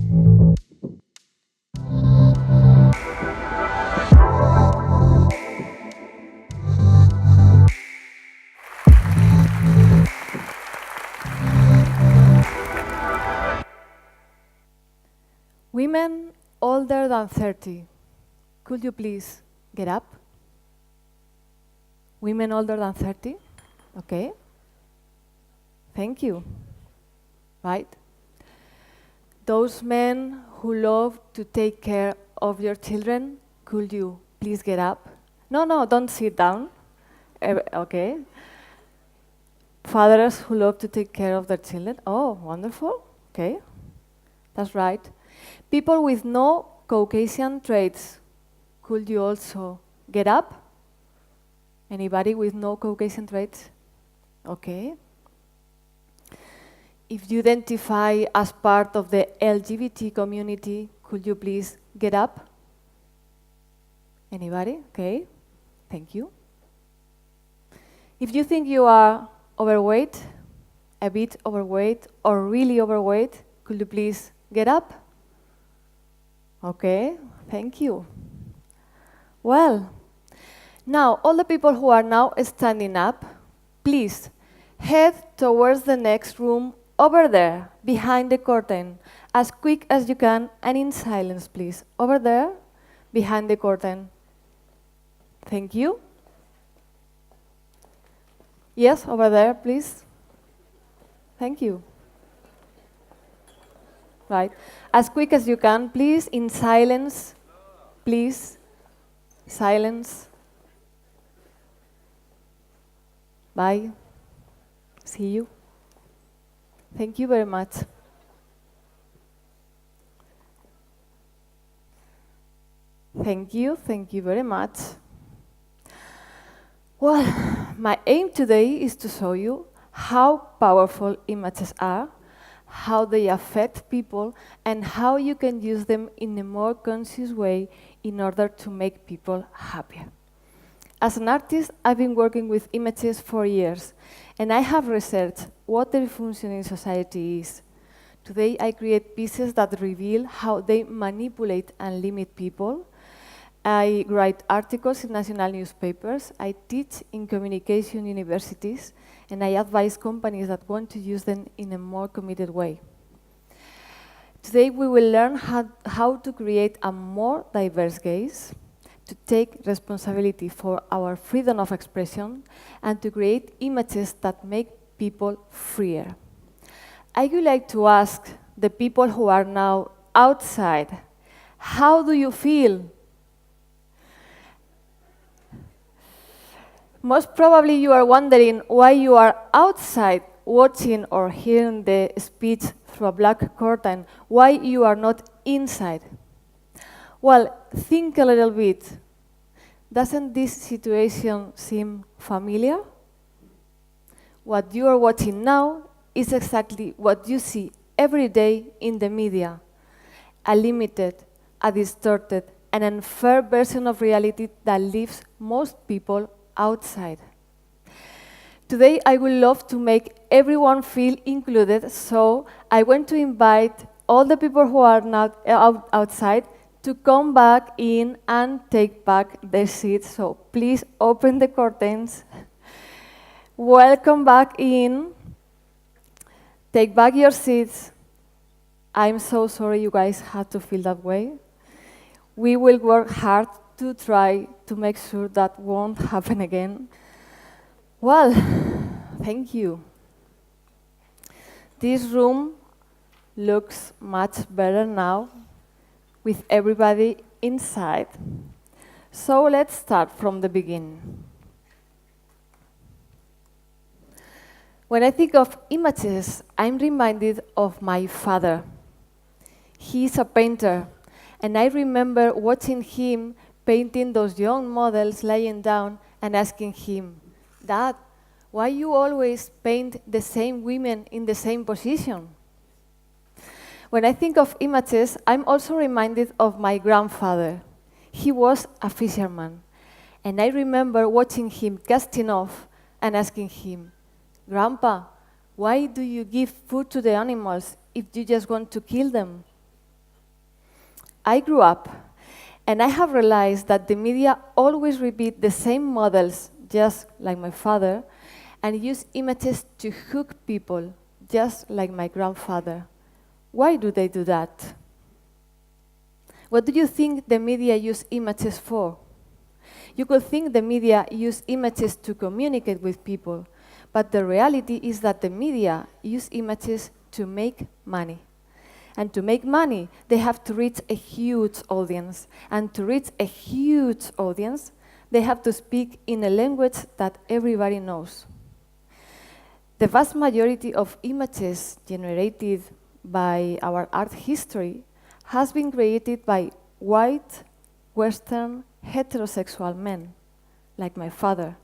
Women older than 30, could you please get up? Women older than 30? Okay. Thank you. Right? Those men who love to take care of your children, could you please get up? No, don't sit down. Okay. Fathers who love to take care of their children. Oh, wonderful. Okay. That's right. People with no Caucasian traits, could you also get up? Anybody with no Caucasian traits? Okay. If you identify as part of the LGBT community, could you please get up? Anybody? Okay. Thank you. If you think you are overweight, a bit overweight, or really overweight, could you please get up? Okay, thank you. Well, now all the people who are now standing up, please head towards the next room over there, behind the curtain, as quick as you can and in silence, please. Over there, behind the curtain. Thank you. Yes, over there, please. Thank you. Right. As quick as you can, please, in silence. Please. Silence. Bye. See you. Thank you very much. Thank you very much. Well, my aim today is to show you how powerful images are, how they affect people, and how you can use them in a more conscious way in order to make people happier. As an artist, I've been working with images for years, and I have researched what their function in society is. Today, I create pieces that reveal how they manipulate and limit people. I write articles in national newspapers, I teach in communication universities, and I advise companies that want to use them in a more committed way. Today we will learn how to create a more diverse gaze, to take responsibility for our freedom of expression, and to create images that make people freer. I would like to ask the people who are now outside, how do you feel? Most probably you are wondering why you are outside watching or hearing the speech through a black curtain, why you are not inside. Well, think a little bit. Doesn't this situation seem familiar? What you are watching now is exactly what you see every day in the media. A limited, a distorted, and unfair version of reality that leaves most people outside. Today, I would love to make everyone feel included, so I want to invite all the people who are not outside to come back in and take back their seats. So please open the curtains. Welcome back in. Take back your seats. I'm so sorry you guys had to feel that way. We will work hard to try to make sure that won't happen again. Well, thank you. This room looks much better now with everybody inside. So let's start from the beginning. When I think of images, I'm reminded of my father. He's a painter, and I remember watching him painting those young models lying down and asking him, "Dad, why you always paint the same women in the same position?" When I think of images, I'm also reminded of my grandfather. He was a fisherman, and I remember watching him casting off and asking him, "Grandpa, why do you give food to the animals if you just want to kill them?" I grew up, and I have realized that the media always repeat the same models, just like my father, and use images to hook people, just like my grandfather. Why do they do that? What do you think the media use images for? You could think the media use images to communicate with people, but the reality is that the media use images to make money. And to make money, they have to reach a huge audience. And to reach a huge audience, they have to speak in a language that everybody knows. The vast majority of images generated by our art history has been created by white, Western, heterosexual men, like my father.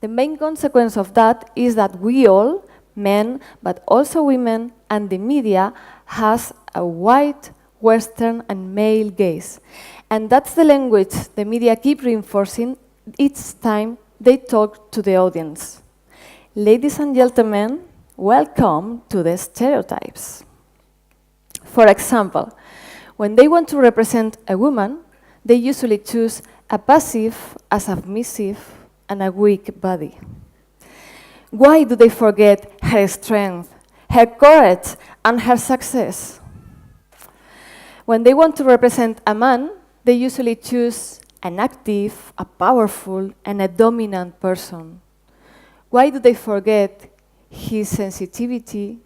The main consequence of that is that we all, men, but also women, and the media, has a white, Western, and male gaze. And that's the language the media keep reinforcing each time they talk to the audience. Ladies and gentlemen, welcome to the Stereotypes. For example, when they want to represent a woman, they usually choose a passive, a submissive, and a weak body. Why do they forget her strength, her courage, and her success? When they want to represent a man, they usually choose an active, a powerful, and a dominant person. Why do they forget his sensitivity,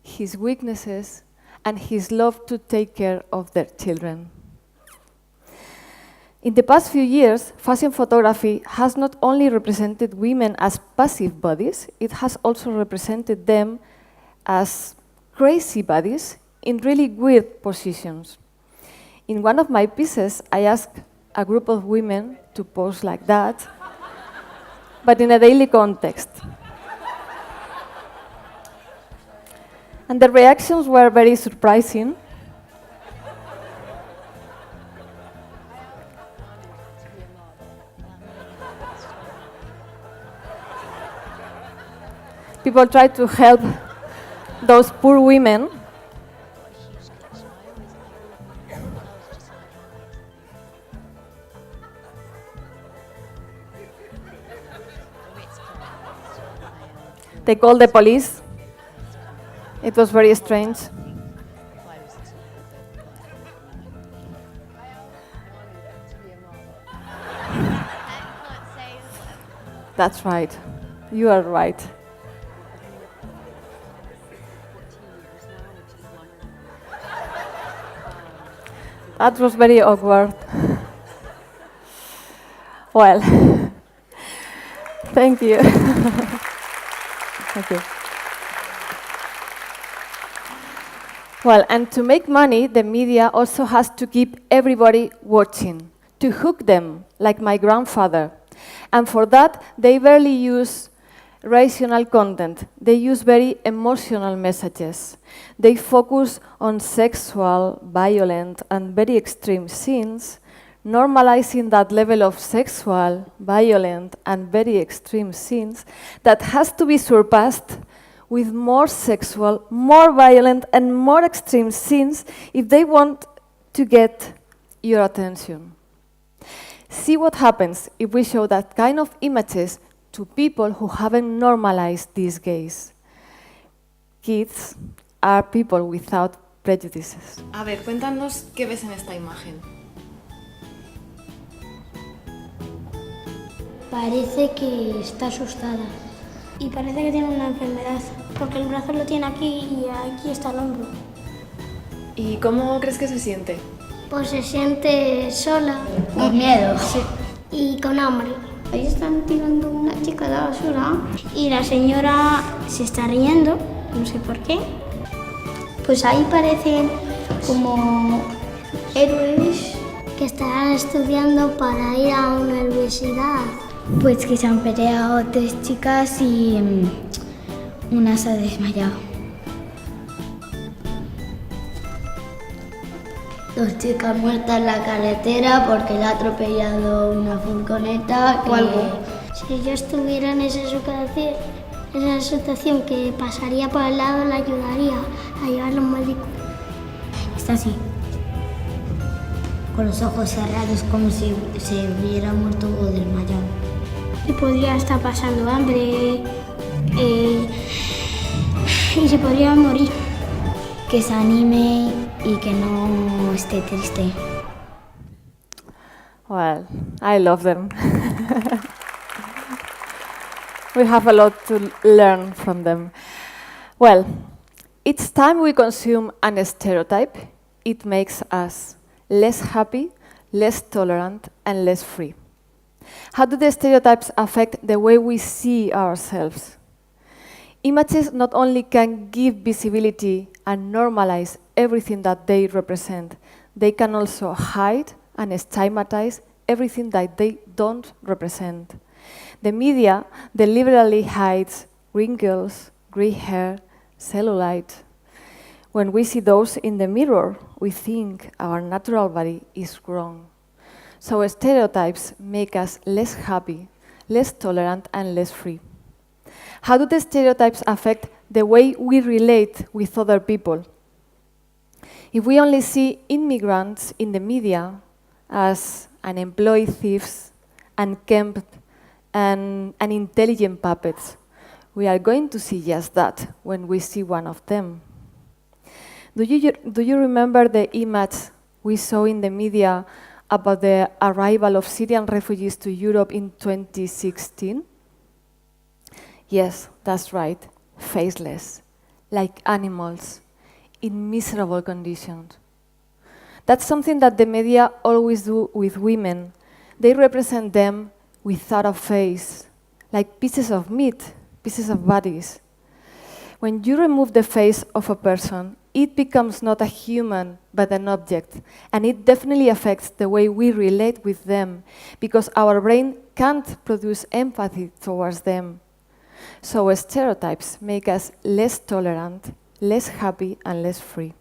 his weaknesses, and his love to take care of their children? In the past few years, fashion photography has not only represented women as passive bodies, it has also represented them as crazy bodies in really weird positions. In one of my pieces, I asked a group of women to pose like that, but in a daily context. And the reactions were very surprising. People tried to help those poor women. They called the police. It was very strange. That's right. You are right. That was very awkward. Well, thank you. Thank you. Well, and to make money, the media also has to keep everybody watching, to hook them, like my grandfather. And for that, they barely use rational content. They use very emotional messages. They focus on sexual, violent, and very extreme scenes, normalizing that level of sexual, violent, and very extreme scenes that has to be surpassed with more sexual, more violent, and more extreme scenes if they want to get your attention. See what happens if we show that kind of images to people who haven't normalized this gaze. Kids are people without prejudices. A ver, cuéntanos qué ves en esta imagen. Parece que está asustada. Y parece que tiene una enfermedad, porque el brazo lo tiene aquí y aquí está el hombro. ¿Y cómo crees que se siente? Pues se siente sola. Con miedo. Sí. Y con hambre. Ahí están tirando una chica de la basura y la señora se está riendo, no sé por qué. Pues ahí parecen como héroes que están estudiando para ir a una universidad. Pues que se han peleado 3 chicas y una se ha desmayado. 2 chicas muertas en la carretera porque le ha atropellado una furgoneta o algo. Si yo estuviera en esa situación que pasaría por el lado, la ayudaría a llevarlo a un médico. Está así. con los ojos cerrados como si se hubiera muerto o desmayado. Y podría estar pasando hambre y se podría morir. Que se anime y que no esté triste. Well, I love them. We have a lot to learn from them. Well, each time we consume an stereotype, it makes us less happy, less tolerant, and less free. How do the stereotypes affect the way we see ourselves? Images not only can give visibility and normalize everything that they represent, they can also hide and stigmatize everything that they don't represent. The media deliberately hides wrinkles, gray hair, cellulite. When we see those in the mirror, we think our natural body is wrong. So stereotypes make us less happy, less tolerant, and less free. How do the stereotypes affect the way we relate with other people? If we only see immigrants in the media as unemployed thieves, unkempt, and unintelligent puppets, we are going to see just that when we see one of them. Do you remember the image we saw in the media about the arrival of Syrian refugees to Europe in 2016? Yes, that's right, faceless, like animals, in miserable conditions. That's something that the media always do with women. They represent them without a face, like pieces of meat, pieces of bodies. When you remove the face of a person, it becomes not a human, but an object. And it definitely affects the way we relate with them, because our brain can't produce empathy towards them. So stereotypes make us less tolerant, less happy, and less free.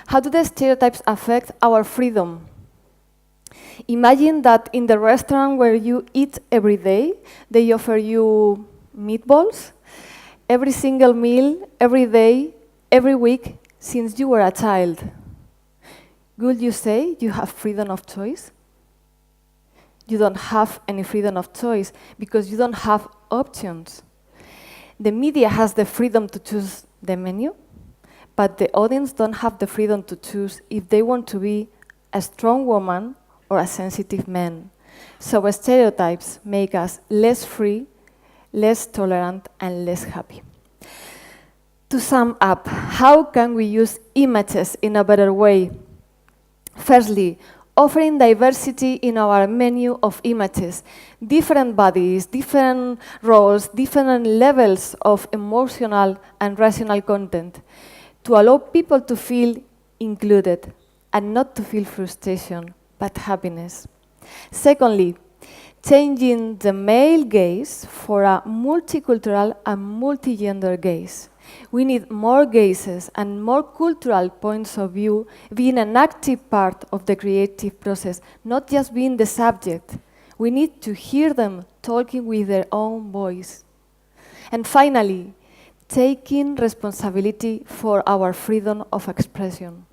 How do the stereotypes affect our freedom? Imagine that in the restaurant where you eat every day, they offer you meatballs every single meal, every day, every week, since you were a child. Would you say you have freedom of choice? You don't have any freedom of choice because you don't have options. The media has the freedom to choose the menu, but the audience don't have the freedom to choose if they want to be a strong woman or a sensitive man. So stereotypes make us less free, less tolerant, and less happy. To sum up, how can we use images in a better way? Firstly, offering diversity in our menu of images, different bodies, different roles, different levels of emotional and rational content, to allow people to feel included and not to feel frustration, but happiness. Secondly, changing the male gaze for a multicultural and multigender gaze. We need more gazes and more cultural points of view being an active part of the creative process, not just being the subject. We need to hear them talking with their own voice. And finally, taking responsibility for our freedom of expression.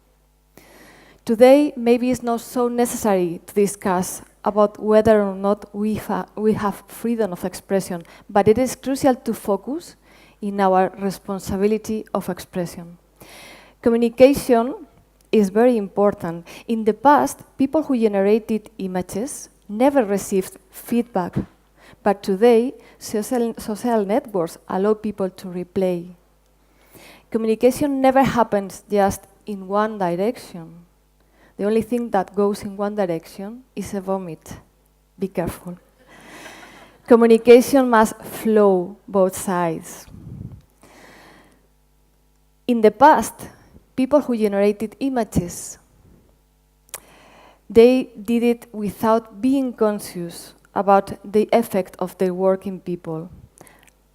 Today, maybe it's not so necessary to discuss about whether or not we have freedom of expression, but it is crucial to focus in our responsibility of expression. Communication is very important. In the past, people who generated images never received feedback, but today, social networks allow people to replay. Communication never happens just in one direction. The only thing that goes in one direction is a vomit. Be careful. Communication must flow both sides. In the past, people who generated images, they did it without being conscious about the effect of their work in people.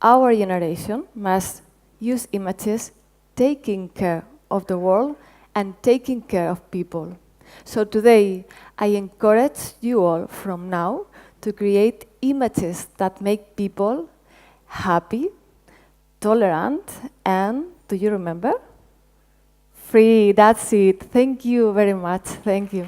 Our generation must use images taking care of the world and taking care of people. So today, I encourage you all from now to create images that make people happy, tolerant, and, do you remember? Free, that's it. Thank you very much. Thank you.